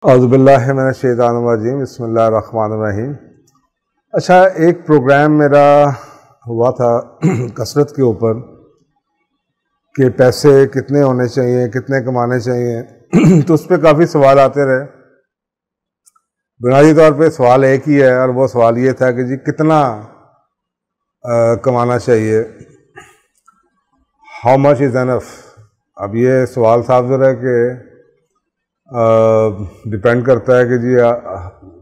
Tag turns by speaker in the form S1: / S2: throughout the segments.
S1: اعوذ باللہ من الشیطان الرجیم، بسم اللہ الرحمن الرحیم۔ اچھا، ایک پروگرام میرا ہوا تھا کثرت کے اوپر کہ پیسے کتنے ہونے چاہیے، کتنے کمانے چاہیے، تو اس پہ کافی سوال آتے رہے۔ بنیادی طور پہ سوال ایک ہی ہے، اور وہ سوال یہ تھا کہ جی کتنا کمانا چاہیے، ہاؤ مچ از انف۔ اب یہ سوال صاف ذرا ہے کہ ڈپینڈ کرتا ہے کہ جی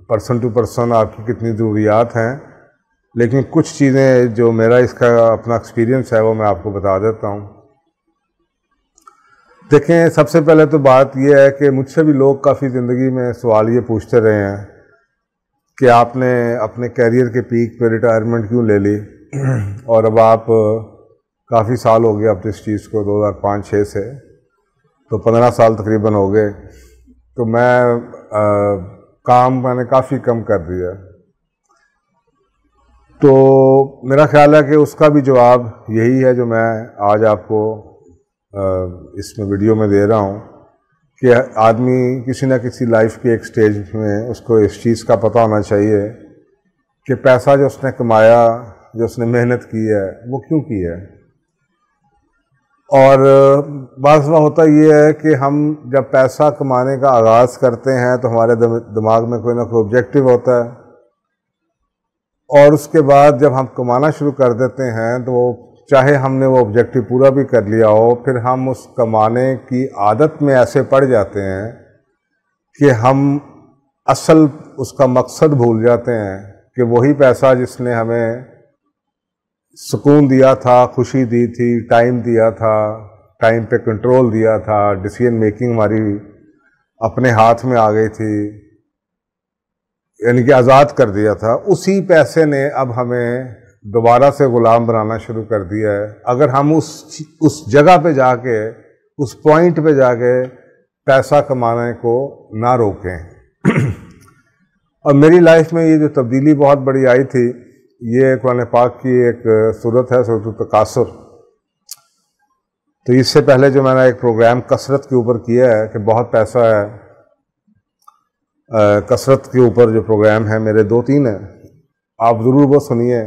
S1: پرسن ٹو پرسن آپ کی کتنی ضروریات ہیں، لیکن کچھ چیزیں جو میرا اس کا اپنا ایکسپیرینس ہے وہ میں آپ کو بتا دیتا ہوں۔ دیکھیں، سب سے پہلے تو بات یہ ہے کہ مجھ سے بھی لوگ کافی زندگی میں سوال یہ پوچھتے رہے ہیں کہ آپ نے اپنے کیریئر کے پیک پہ ریٹائرمنٹ کیوں لے لی، اور اب آپ کافی سال ہو گئے اب اس چیز کو 2005-06 سے، تو 15 سال تقریباً ہو گئے، تو کام میں نے کافی کم کر دیا۔ تو میرا خیال ہے کہ اس کا بھی جواب یہی ہے جو میں آج آپ کو اس میں ویڈیو میں دے رہا ہوں، کہ آدمی کسی نہ کسی لائف کے ایک سٹیج میں اس کو اس چیز کا پتہ ہونا چاہیے کہ پیسہ جو اس نے کمایا، جو اس نے محنت کی ہے، وہ کیوں کی ہے۔ اور بعض میں ہوتا یہ ہے کہ ہم جب پیسہ کمانے کا آغاز کرتے ہیں تو ہمارے دماغ میں کوئی نہ کوئی آبجیکٹیو ہوتا ہے، اور اس کے بعد جب ہم کمانا شروع کر دیتے ہیں تو چاہے ہم نے وہ آبجیکٹیو پورا بھی کر لیا ہو، پھر ہم اس کمانے کی عادت میں ایسے پڑ جاتے ہیں کہ ہم اصل اس کا مقصد بھول جاتے ہیں کہ وہی پیسہ جس نے ہمیں سکون دیا تھا، خوشی دی تھی، ٹائم دیا تھا، ٹائم پہ کنٹرول دیا تھا، ڈیسیژن میکنگ ہماری اپنے ہاتھ میں آ گئی تھی، یعنی کہ آزاد کر دیا تھا، اسی پیسے نے اب ہمیں دوبارہ سے غلام بنانا شروع کر دیا ہے۔ اگر ہم اس جگہ پہ جا کے، اس پوائنٹ پہ جا کے پیسہ کمانے کو نہ روکیں۔ اور میری لائف میں یہ جو تبدیلی بہت بڑی آئی تھی، یہ قرآن پاک کی ایک سورت ہے، سورۃ التکاثر۔ تو اس سے پہلے جو میں نے ایک پروگرام کثرت کے اوپر کیا ہے کہ بہت پیسہ ہے، کثرت کے اوپر جو پروگرام ہے میرے 2-3 ہیں، آپ ضرور وہ سنیے،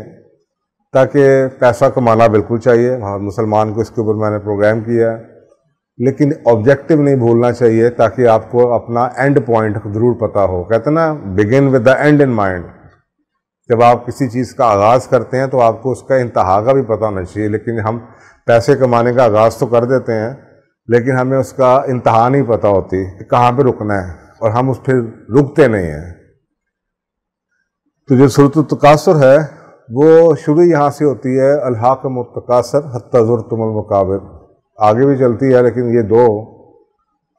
S1: تاکہ پیسہ کمانا بالکل چاہیے، ہر مسلمان کو اس کے اوپر میں نے پروگرام کیا ہے، لیکن آبجیکٹیو نہیں بھولنا چاہیے، تاکہ آپ کو اپنا اینڈ پوائنٹ ضرور پتہ ہو۔ کہتے ہیں نا، begin with the and in mind. جب آپ کسی چیز کا آغاز کرتے ہیں تو آپ کو اس کا انتہا کا بھی پتہ ہونا چاہیے، لیکن ہم پیسے کمانے کا آغاز تو کر دیتے ہیں، لیکن ہمیں اس کا انتہا نہیں پتہ ہوتی کہ کہاں پہ رکنا ہے، اور ہم اس پھر رکتے نہیں ہیں۔ تو جو سورۃ التکاثر ہے وہ شروع یہاں سے ہوتی ہے، الہاکم التکاثر حتی زرتم المقابر، آگے بھی چلتی ہے، لیکن یہ دو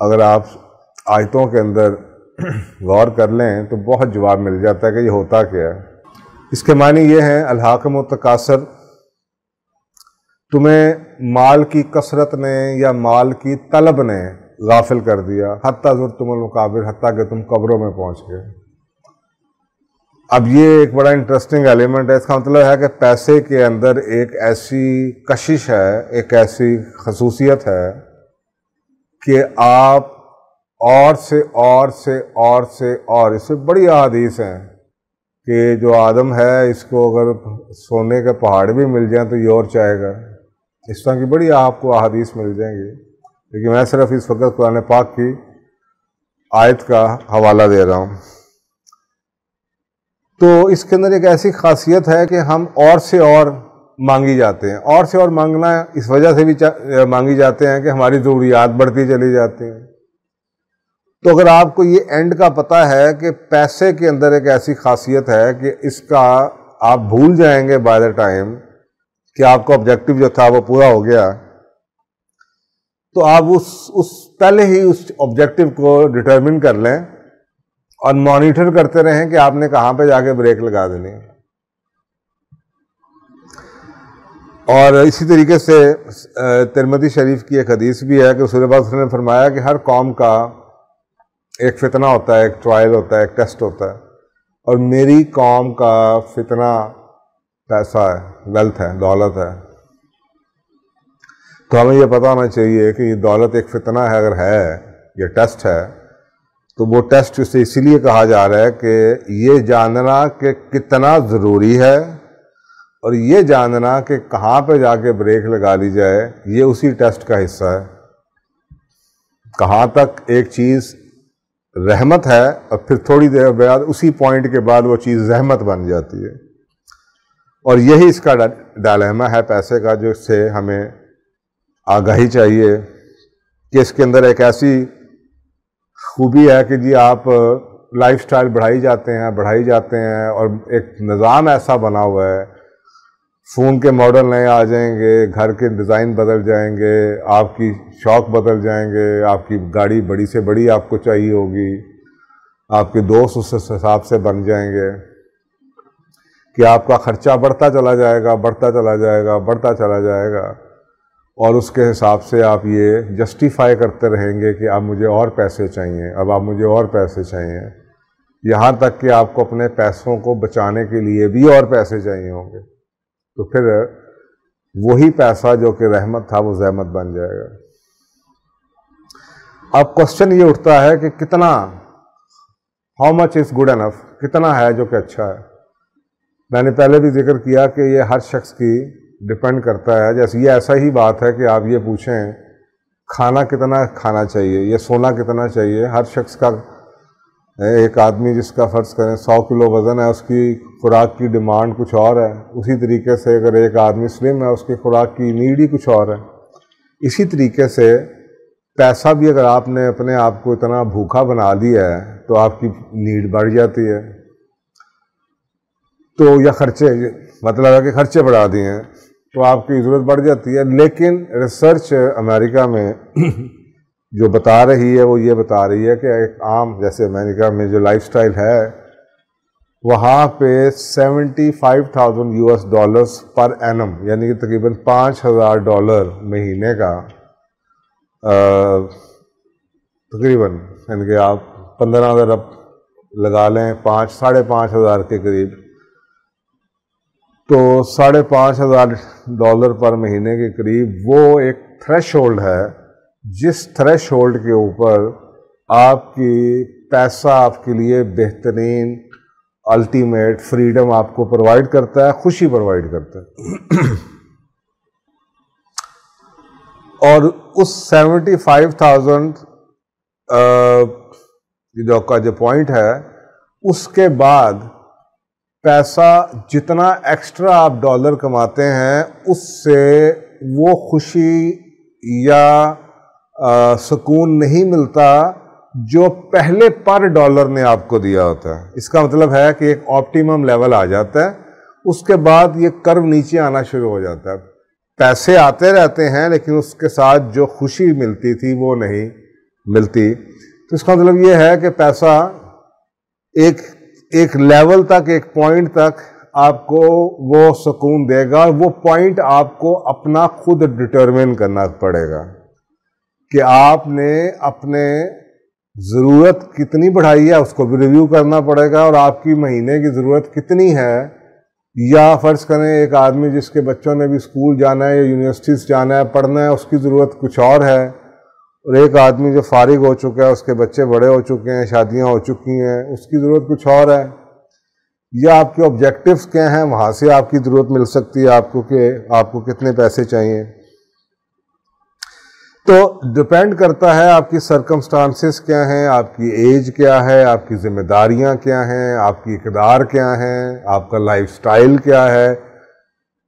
S1: اگر آپ آیتوں کے اندر غور کر لیں تو بہت جواب مل جاتا ہے کہ یہ ہوتا کیا ہے۔ اس کے معنی یہ ہیں، الہاکم التکاثر، تمہیں مال کی کثرت نے یا مال کی طلب نے غافل کر دیا، حتی زرتم المقابر، حتیٰ کہ تم قبروں میں پہنچ گئے۔ اب یہ ایک بڑا انٹرسٹنگ ایلیمنٹ ہے، اس کا مطلب ہے کہ پیسے کے اندر ایک ایسی کشش ہے، ایک ایسی خصوصیت ہے کہ آپ اور سے اور سے اور سے اور، اس سے بڑی احادیث ہیں کہ جو آدم ہے اس کو اگر سونے کے پہاڑ بھی مل جائیں تو یہ اور چاہے گا، اس طرح کی بڑی آپ کو احادیث مل جائیں گی، لیکن میں صرف اس وقت قرآن پاک کی آیت کا حوالہ دے رہا ہوں۔ تو اس کے اندر ایک ایسی خاصیت ہے کہ ہم اور سے اور مانگی جاتے ہیں، اور سے اور مانگنا اس وجہ سے بھی مانگی جاتے ہیں کہ ہماری ضروریات بڑھتی چلی جاتی ہیں۔ تو اگر آپ کو یہ اینڈ کا پتہ ہے کہ پیسے کے اندر ایک ایسی خاصیت ہے کہ اس کا آپ بھول جائیں گے بائی دا ٹائم کہ آپ کا آبجیکٹیو جو تھا وہ پورا ہو گیا، تو آپ اس پہلے ہی اس آبجیکٹیو کو ڈٹرمن کر لیں اور مانیٹر کرتے رہیں کہ آپ نے کہاں پہ جا کے بریک لگا دینی۔ اور اسی طریقے سے ترمذی شریف کی ایک حدیث بھی ہے کہ رسول اللہ صلی اللہ علیہ وسلم نے فرمایا کہ ہر قوم کا ایک فتنہ ہوتا ہے، ایک ٹرائل ہوتا ہے، ایک ٹیسٹ ہوتا ہے، اور میری قوم کا فتنہ پیسہ ہے، ویلتھ ہے، دولت ہے۔ تو ہمیں یہ پتہ ہونا چاہیے کہ یہ دولت ایک فتنہ ہے، اگر ہے، یہ ٹیسٹ ہے، تو وہ ٹیسٹ اسے اسی لیے کہا جا رہا ہے کہ یہ جاننا کہ کتنا ضروری ہے اور یہ جاننا کہ کہاں پہ جا کے بریک لگا لی جائے، یہ اسی ٹیسٹ کا حصہ ہے۔ کہاں تک ایک چیز رحمت ہے اور پھر تھوڑی دیر بعد اسی پوائنٹ کے بعد وہ چیز رحمت بن جاتی ہے، اور یہی اس کا ڈائلیما ہے پیسے کا، جو اس سے ہمیں آگاہی چاہیے کہ اس کے اندر ایک ایسی خوبی ہے کہ جی آپ لائف سٹائل بڑھائی جاتے ہیں اور ایک نظام ایسا بنا ہوا ہے، فون کے ماڈل نئے آ جائیں گے، گھر کے ڈیزائن بدل جائیں گے، آپ کی شوق بدل جائیں گے، آپ کی گاڑی بڑی سے بڑی آپ کو چاہیے ہوگی، آپ کے دوست اس حساب سے بن جائیں گے کہ آپ کا خرچہ بڑھتا چلا جائے گا، اور اس کے حساب سے آپ یہ جسٹیفائی کرتے رہیں گے کہ اب مجھے اور پیسے چاہیے، یہاں تک کہ آپ کو اپنے پیسوں کو بچانے کے لیے بھی اور پیسے چاہیے ہوں گے، تو پھر وہی پیسہ جو کہ رحمت تھا وہ زحمت بن جائے گا۔ اب کوسچن یہ اٹھتا ہے کہ کتنا، how much is good enough, کتنا ہے جو کہ اچھا ہے۔ میں نے پہلے بھی ذکر کیا کہ یہ ہر شخص کی ڈپینڈ کرتا ہے، جیسے یہ ایسا ہی بات ہے کہ آپ یہ پوچھیں کھانا کتنا کھانا چاہیے یا سونا کتنا چاہیے، ہر شخص کا، ایک آدمی جس کا فرض کریں 100 کلو وزن ہے، اس کی خوراک کی ڈیمانڈ کچھ اور ہے، اسی طریقے سے اگر ایک آدمی سلم ہے، اس کی خوراک کی نیڈ ہی کچھ اور ہے۔ اسی طریقے سے پیسہ بھی اگر آپ نے اپنے آپ کو اتنا بھوکا بنا دیا ہے تو آپ کی نیڈ بڑھ جاتی ہے، تو یا خرچے، مطلب ہے کہ خرچے بڑھا دیے ہیں تو آپ کی ضرورت بڑھ جاتی ہے۔ لیکن ریسرچ امریکہ میں جو بتا رہی ہے وہ یہ بتا رہی ہے کہ ایک عام، جیسے امریکہ میں جو لائف سٹائل ہے، وہاں پہ $75,000 پر اینم، یعنی کہ تقریباً $5,000 مہینے کا، تقریباً یعنی کہ آپ 15 ارب لگا لیں، 5,500 کے قریب، تو $5,500 پر مہینے کے قریب وہ ایک تھریش ہولڈ ہے، جس تھریش ہولڈ کے اوپر آپ کی پیسہ آپ کے لیے بہترین الٹیمیٹ فریڈم آپ کو پرووائڈ کرتا ہے، خوشی پرووائڈ کرتا ہے۔ اور اس 75,000 کا جو پوائنٹ ہے، اس کے بعد پیسہ جتنا ایکسٹرا آپ ڈالر کماتے ہیں، اس سے وہ خوشی یا سکون نہیں ملتا جو پہلے پر ڈالر نے آپ کو دیا ہوتا ہے۔ اس کا مطلب ہے کہ ایک آپٹیمم لیول آ جاتا ہے، اس کے بعد یہ کرو نیچے آنا شروع ہو جاتا ہے، پیسے آتے رہتے ہیں لیکن اس کے ساتھ جو خوشی ملتی تھی وہ نہیں ملتی۔ تو اس کا مطلب یہ ہے کہ پیسہ ایک لیول تک، ایک پوائنٹ تک آپ کو وہ سکون دے گا، وہ پوائنٹ آپ کو اپنا خود ڈٹرمن کرنا پڑے گا کہ آپ نے اپنے ضرورت کتنی بڑھائی ہے، اس کو بھی ریویو کرنا پڑے گا، اور آپ کی مہینے کی ضرورت کتنی ہے۔ یا فرض کریں ایک آدمی جس کے بچوں نے بھی اسکول جانا ہے یا یونیورسٹیز جانا ہے، پڑھنا ہے، اس کی ضرورت کچھ اور ہے، اور ایک آدمی جو فارغ ہو چکا ہے، اس کے بچے بڑے ہو چکے ہیں، شادیاں ہو چکی ہیں، اس کی ضرورت کچھ اور ہے۔ یا آپ کے آبجیکٹیوز کیا ہیں، وہاں سے آپ کی ضرورت مل سکتی ہے آپ کو کہ آپ کو کتنے پیسے چاہیے۔ تو ڈپینڈ کرتا ہے آپ کی سرکمسٹانسز کیا ہیں، آپ کی ایج کیا ہے، آپ کی ذمہ داریاں کیا ہیں، آپ کی اقدار کیا ہیں، آپ کا لائف سٹائل کیا ہے،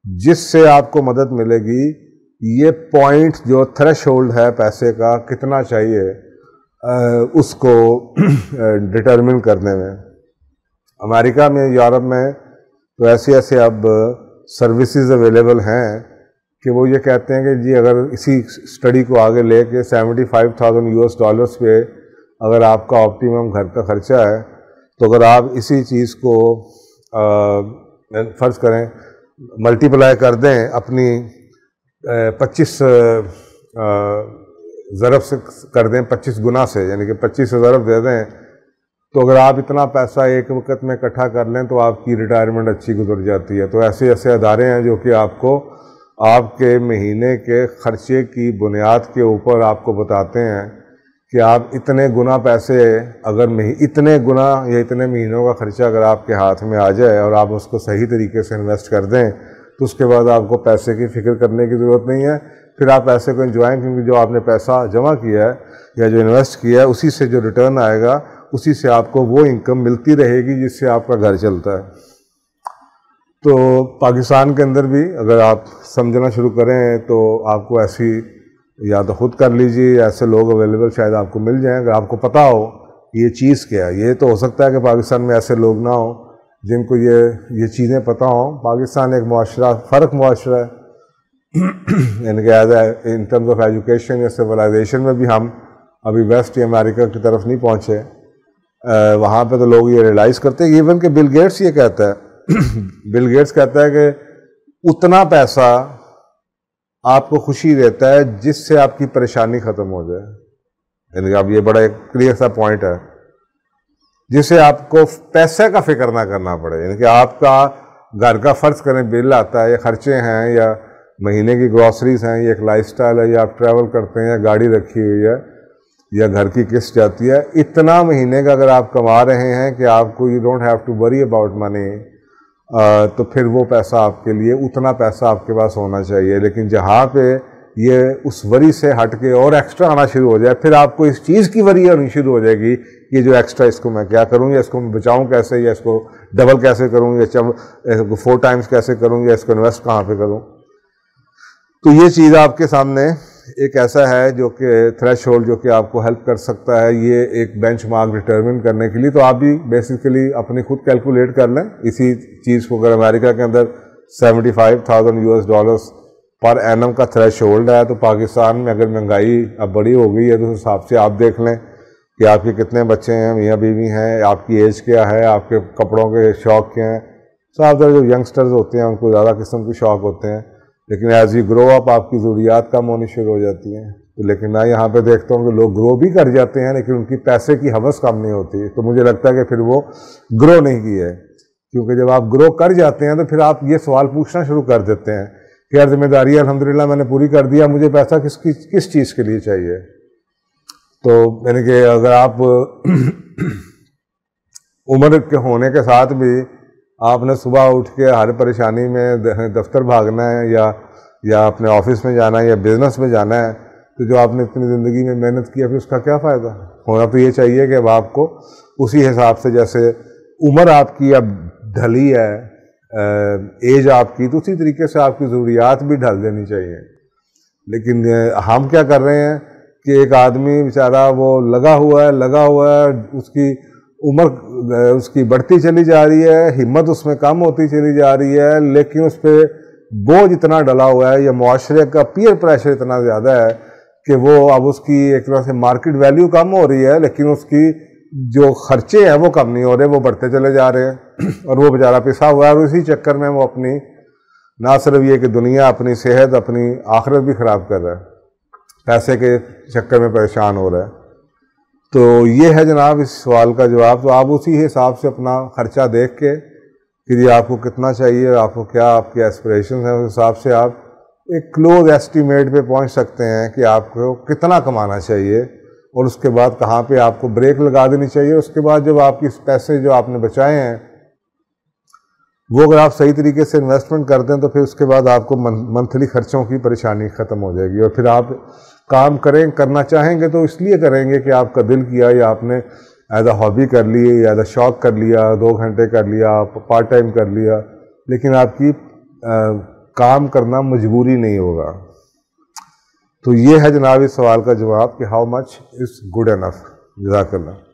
S1: جس سے آپ کو مدد ملے گی یہ پوائنٹ جو تھریش ہولڈ ہے پیسے کا کتنا چاہیے اس کو ڈٹرمن کرنے میں۔ امریکہ میں، یورپ میں تو ایسے اب سروسز اویلیبل ہیں کہ وہ یہ کہتے ہیں کہ جی اگر اسی اسٹڈی کو آگے لے کے $75,000 پہ اگر آپ کا آپٹیمم گھر کا خرچہ ہے، تو اگر آپ اسی چیز کو فرض کریں ملٹیپلائی کر دیں اپنی 25 ضرب سے کر دیں، 25 گنا سے، یعنی کہ 25 سے ضرب دے دیں، تو اگر آپ اتنا پیسہ ایک وقت میں اکٹھا کر لیں تو آپ کی ریٹائرمنٹ اچھی گزر جاتی ہے۔ تو ایسے ادارے ہیں جو کہ آپ کو آپ کے مہینے کے خرچے کی بنیاد کے اوپر آپ کو بتاتے ہیں کہ آپ اتنے گنا پیسے اگر اتنے گنا یا اتنے مہینوں کا خرچہ اگر آپ کے ہاتھ میں آ جائے اور آپ اس کو صحیح طریقے سے انویسٹ کر دیں تو اس کے بعد آپ کو پیسے کی فکر کرنے کی ضرورت نہیں ہے. پھر آپ پیسے کو انجوائیں، کیونکہ جو آپ نے پیسہ جمع کیا ہے یا جو انویسٹ کیا ہے اسی سے جو ریٹرن آئے گا اسی سے آپ کو وہ انکم ملتی رہے گی جس سے آپ کا گھر چلتا ہے. تو پاکستان کے اندر بھی اگر آپ سمجھنا شروع کریں تو آپ کو ایسی یا تو خود کر لیجیے، ایسے لوگ اویلیبل شاید آپ کو مل جائیں. اگر آپ کو پتہ ہو یہ چیز کیا ہے، یہ تو ہو سکتا ہے کہ پاکستان میں ایسے لوگ نہ ہوں جن کو یہ چیزیں پتہ ہوں. پاکستان ایک معاشرہ فرق معاشرہ ہے، یعنی کہ ان ٹرمز آف ایجوکیشن یا سویلائزیشن میں بھی ہم ابھی ویسٹ یا امریکہ کی طرف نہیں پہنچے. وہاں پہ تو لوگ یہ ریئلائز کرتے ہیں، ایون کہ بل گیٹس یہ کہتا ہے بل گیٹس کہتا ہے کہ اتنا پیسہ آپ کو خوشی دیتا ہے جس سے آپ کی پریشانی ختم ہو جائے. یعنی کہ اب یہ بڑا ایک کلیئر سا پوائنٹ ہے، جس سے آپ کو پیسے کا فکر نہ کرنا پڑے. یعنی کہ آپ کا گھر کا فرض کریں بل آتا ہے یا خرچے ہیں یا مہینے کی گروسریز ہیں یا ایک لائف سٹائل ہے یا آپ ٹریول کرتے ہیں یا گاڑی رکھی ہوئی ہے یا گھر کی قسط جاتی ہے، اتنا مہینے کا اگر آپ کما رہے ہیں کہ آپ کو you don't have to worry about money, تو پھر وہ پیسہ آپ کے لیے اتنا پیسہ آپ کے پاس ہونا چاہیے. لیکن جہاں پہ یہ اس وری سے ہٹ کے اور ایکسٹرا آنا شروع ہو جائے، پھر آپ کو اس چیز کی وری ہونی شروع ہو جائے گی کہ جو ایکسٹرا اس کو میں کیا کروں یا اس کو میں بچاؤں کیسے یا اس کو ڈبل کیسے کروں یا 4 ٹائمز کیسے کروں یا اس کو انویسٹ کہاں پہ کروں. تو یہ چیز آپ کے سامنے ایک ایسا ہے جو کہ تھریش ہولڈ جو کہ آپ کو ہیلپ کر سکتا ہے یہ ایک بینچ مارک ڈٹرمن کرنے کے لیے. تو آپ بھی بیسیکلی اپنی خود کیلکولیٹ کر لیں اسی چیز کو. اگر امریکہ کے اندر $75,000 پر اینم کا تھریش ہولڈ ہے تو پاکستان میں اگر مہنگائی اب بڑی ہو گئی ہے تو اس حساب سے آپ دیکھ لیں کہ آپ کے کتنے بچے ہیں، میاں بیوی ہیں، آپ کی ایج کیا ہے، آپ کے کپڑوں کے شوق کیا ہیں. صاحب جو ینگسٹرز ہوتے ہیں ان کو زیادہ قسم کے شوق ہوتے ہیں، لیکن ایز یو گرو اپ آپ کی ضروریات کم ہونی شروع ہو جاتی ہیں. لیکن میں یہاں پہ دیکھتا ہوں کہ لوگ گرو بھی کر جاتے ہیں لیکن ان کی پیسے کی ہوس کم نہیں ہوتی. تو مجھے لگتا ہے کہ پھر وہ گرو نہیں کی ہے، کیونکہ جب آپ گرو کر جاتے ہیں تو پھر آپ یہ سوال پوچھنا شروع کر دیتے ہیں کہ یار ذمہ داری الحمدللہ میں نے پوری کر دیا، مجھے پیسہ کس چیز کے لیے چاہیے. تو یعنی کہ اگر آپ عمر کے ہونے کے ساتھ بھی آپ نے صبح اٹھ کے ہر پریشانی میں دفتر بھاگنا ہے یا اپنے آفس میں جانا ہے یا بزنس میں جانا ہے، تو جو آپ نے اتنی زندگی میں محنت کی پھر اس کا کیا فائدہ؟ ہونا تو یہ چاہیے کہ اب آپ کو اسی حساب سے جیسے عمر آپ کی اب ڈھلی ہے، ایج آپ کی، تو اسی طریقے سے آپ کی ضروریات بھی ڈھل دینی چاہیے. لیکن ہم کیا کر رہے ہیں کہ ایک آدمی بیچارہ وہ لگا ہوا ہے، اس کی عمر اس کی بڑھتی چلی جا رہی ہے، ہمت اس میں کم ہوتی چلی جا رہی ہے، لیکن اس پہ بوجھ اتنا ڈلا ہوا ہے یا معاشرے کا پیئر پریشر اتنا زیادہ ہے کہ وہ اب اس کی ایک طرح سے مارکیٹ ویلیو کم ہو رہی ہے لیکن اس کی جو خرچے ہیں وہ کم نہیں ہو رہے، وہ بڑھتے چلے جا رہے ہیں اور وہ بیچارہ پسا ہوا ہے. اور اسی چکر میں وہ اپنی نہ صرف یہ کہ دنیا، اپنی صحت، اپنی آخرت بھی خراب کر رہا ہے، پیسے کے چکر میں پریشان ہو رہا ہے. تو یہ ہے جناب اس سوال کا جواب. تو آپ اسی حساب سے اپنا خرچہ دیکھ کے کہ جی آپ کو کتنا چاہیے، آپ کو کیا آپ کے ایسپریشنز ہیں، اس حساب سے آپ ایک کلوز ایسٹیمیٹ پہ پہنچ سکتے ہیں کہ آپ کو کتنا کمانا چاہیے اور اس کے بعد کہاں پہ آپ کو بریک لگا دینی چاہیے. اس کے بعد جب آپ کی پیسے جو آپ نے بچائے ہیں وہ اگر آپ صحیح طریقے سے انویسٹمنٹ کرتے ہیں تو پھر اس کے بعد آپ کو منتھلی خرچوں کی پریشانی ختم ہو جائے گی. اور پھر آپ کام کرنا چاہیں گے تو اس لیے کریں گے کہ آپ کا دل کیا یا آپ نے ایز اے ہابی کر لی یا ایز اے شوق کر لیا، 2 گھنٹے کر لیا، پارٹ ٹائم کر لیا، لیکن آپ کی کام کرنا مجبوری نہیں ہوگا. تو یہ ہے جناب اس سوال کا جواب کہ how much is good enough. جزاک اللہ.